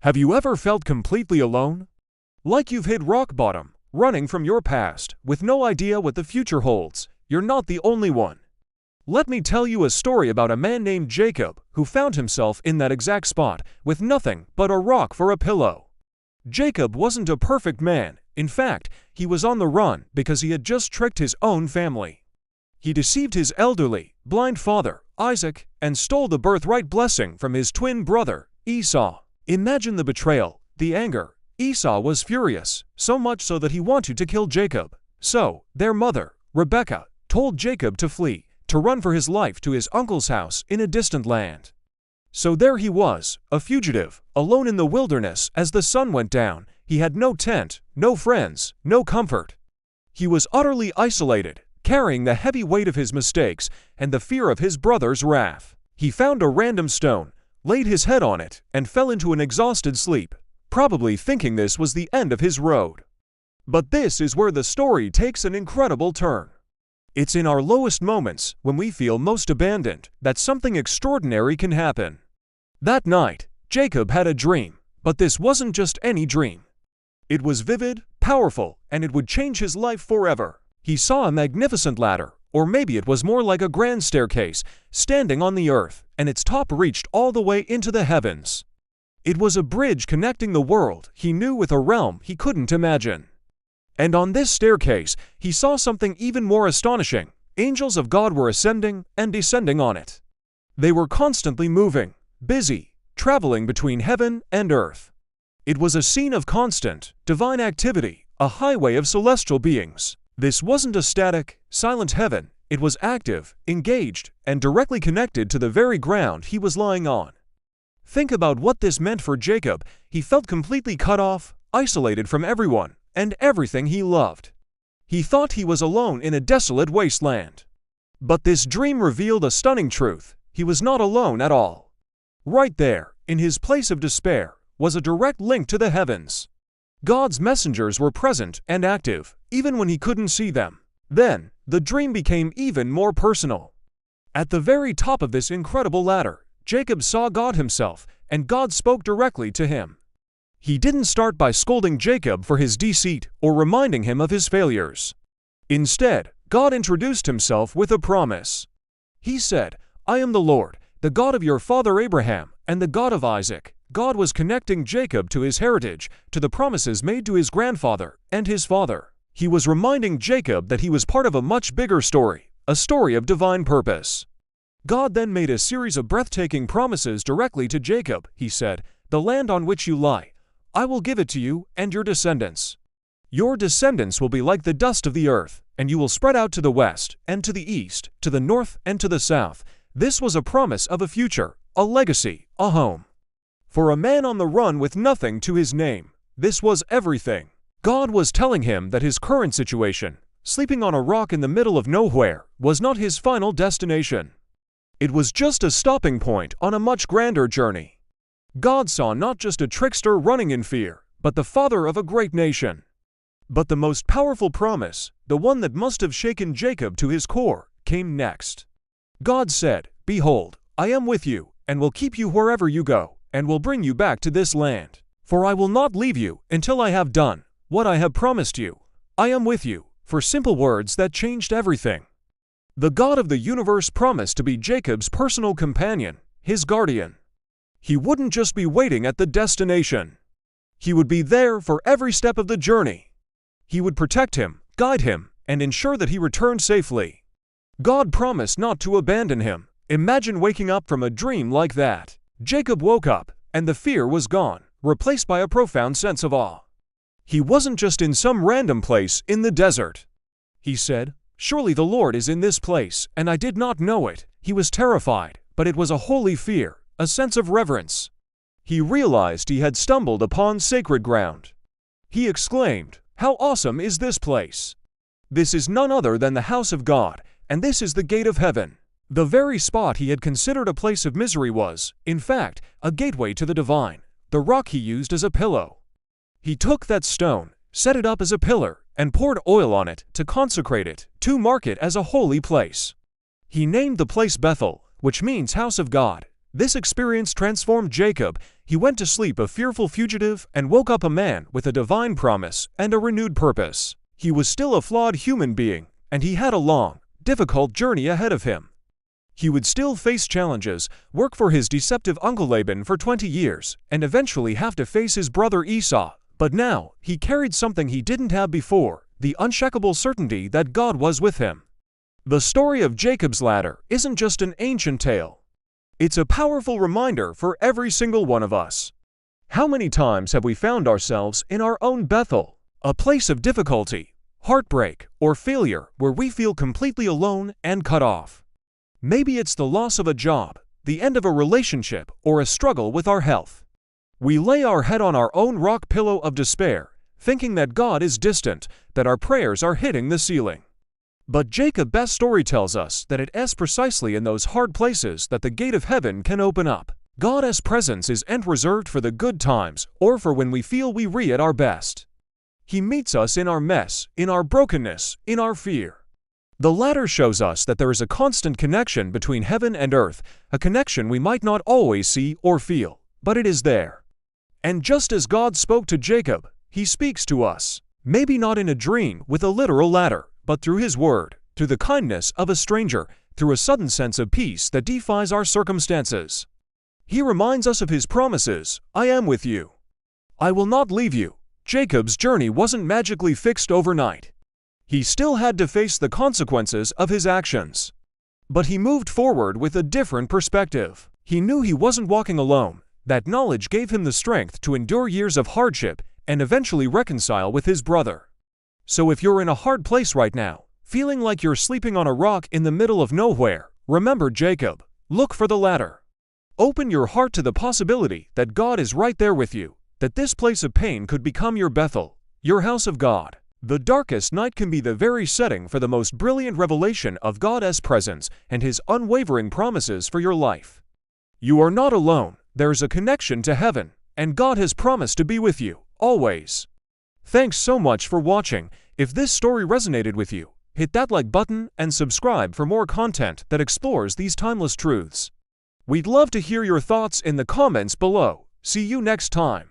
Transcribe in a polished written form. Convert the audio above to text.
Have you ever felt completely alone? Like you've hit rock bottom, running from your past, with no idea what the future holds? You're not the only one. Let me tell you a story about a man named Jacob who found himself in that exact spot, with nothing but a rock for a pillow. Jacob wasn't a perfect man. In fact, he was on the run because he had just tricked his own family. He deceived his elderly, blind father, Isaac, and stole the birthright blessing from his twin brother, Esau. Imagine the betrayal, the anger. Esau was furious, so much so that he wanted to kill Jacob. So, their mother, Rebekah, told Jacob to flee, to run for his life to his uncle's house in a distant land. So there he was, a fugitive, alone in the wilderness as the sun went down. He had no tent, no friends, no comfort. He was utterly isolated, carrying the heavy weight of his mistakes and the fear of his brother's wrath. He found a random stone, laid his head on it, and fell into an exhausted sleep, probably thinking this was the end of his road. But this is where the story takes an incredible turn. It's in our lowest moments, when we feel most abandoned, that something extraordinary can happen. That night, Jacob had a dream, but this wasn't just any dream. It was vivid, powerful, and it would change his life forever. He saw a magnificent ladder, or maybe it was more like a grand staircase, standing on the earth, and its top reached all the way into the heavens. It was a bridge connecting the world he knew with a realm he couldn't imagine. And on this staircase, he saw something even more astonishing. Angels of God were ascending and descending on it. They were constantly moving, busy, traveling between heaven and earth. It was a scene of constant, divine activity, a highway of celestial beings. This wasn't a static, silent heaven. It was active, engaged, and directly connected to the very ground he was lying on. Think about what this meant for Jacob. He felt completely cut off, isolated from everyone and everything he loved. He thought he was alone in a desolate wasteland. But this dream revealed a stunning truth. He was not alone at all. Right there, in his place of despair, was a direct link to the heavens. God's messengers were present and active, even when he couldn't see them. Then, the dream became even more personal. At the very top of this incredible ladder, Jacob saw God himself, and God spoke directly to him. He didn't start by scolding Jacob for his deceit or reminding him of his failures. Instead, God introduced himself with a promise. He said, "I am the Lord, the God of your father Abraham, and the God of Isaac." God was connecting Jacob to his heritage, to the promises made to his grandfather and his father. He was reminding Jacob that he was part of a much bigger story, a story of divine purpose. God then made a series of breathtaking promises directly to Jacob. He said, "The land on which you lie, I will give it to you and your descendants. Your descendants will be like the dust of the earth, and you will spread out to the west and to the east, to the north and to the south." This was a promise of a future, a legacy, a home. For a man on the run with nothing to his name, this was everything. God was telling him that his current situation, sleeping on a rock in the middle of nowhere, was not his final destination. It was just a stopping point on a much grander journey. God saw not just a trickster running in fear, but the father of a great nation. But the most powerful promise, the one that must have shaken Jacob to his core, came next. God said, "Behold, I am with you, and will keep you wherever you go, and will bring you back to this land. For I will not leave you until I have done what I have promised you. I am with you," for simple words that changed everything. The God of the universe promised to be Jacob's personal companion, his guardian. He wouldn't just be waiting at the destination. He would be there for every step of the journey. He would protect him, guide him, and ensure that he returned safely. God promised not to abandon him. Imagine waking up from a dream like that. Jacob woke up, and the fear was gone, replaced by a profound sense of awe. He wasn't just in some random place in the desert. He said, "Surely the Lord is in this place, and I did not know it." He was terrified, but it was a holy fear, a sense of reverence. He realized he had stumbled upon sacred ground. He exclaimed, "How awesome is this place! This is none other than the house of God, and this is the gate of heaven." The very spot he had considered a place of misery was, in fact, a gateway to the divine, the rock he used as a pillow. He took that stone, set it up as a pillar, and poured oil on it to consecrate it, to mark it as a holy place. He named the place Bethel, which means house of God. This experience transformed Jacob. He went to sleep a fearful fugitive and woke up a man with a divine promise and a renewed purpose. He was still a flawed human being, and he had a long, difficult journey ahead of him. He would still face challenges, work for his deceptive uncle Laban for 20 years, and eventually have to face his brother Esau. But now, he carried something he didn't have before, the unshakable certainty that God was with him. The story of Jacob's ladder isn't just an ancient tale. It's a powerful reminder for every single one of us. How many times have we found ourselves in our own Bethel, a place of difficulty, heartbreak, or failure where we feel completely alone and cut off? Maybe it's the loss of a job, the end of a relationship, or a struggle with our health. We lay our head on our own rock pillow of despair, thinking that God is distant, that our prayers are hitting the ceiling. But Jacob's best story tells us that it is precisely in those hard places that the gate of heaven can open up. God's presence isn't reserved for the good times or for when we feel weary at our best. He meets us in our mess, in our brokenness, in our fear. The latter shows us that there is a constant connection between heaven and earth, a connection we might not always see or feel, but it is there. And just as God spoke to Jacob, He speaks to us, maybe not in a dream with a literal ladder, but through His word, through the kindness of a stranger, through a sudden sense of peace that defies our circumstances. He reminds us of His promises, I am with you. I will not leave you. Jacob's journey wasn't magically fixed overnight. He still had to face the consequences of his actions. But he moved forward with a different perspective. He knew he wasn't walking alone. That knowledge gave him the strength to endure years of hardship and eventually reconcile with his brother. So if you're in a hard place right now, feeling like you're sleeping on a rock in the middle of nowhere, remember Jacob. Look for the ladder. Open your heart to the possibility that God is right there with you, that this place of pain could become your Bethel, your house of God. The darkest night can be the very setting for the most brilliant revelation of God's presence and His unwavering promises for your life. You are not alone. There is a connection to heaven, and God has promised to be with you, always. Thanks so much for watching. If this story resonated with you, hit that like button and subscribe for more content that explores these timeless truths. We'd love to hear your thoughts in the comments below. See you next time.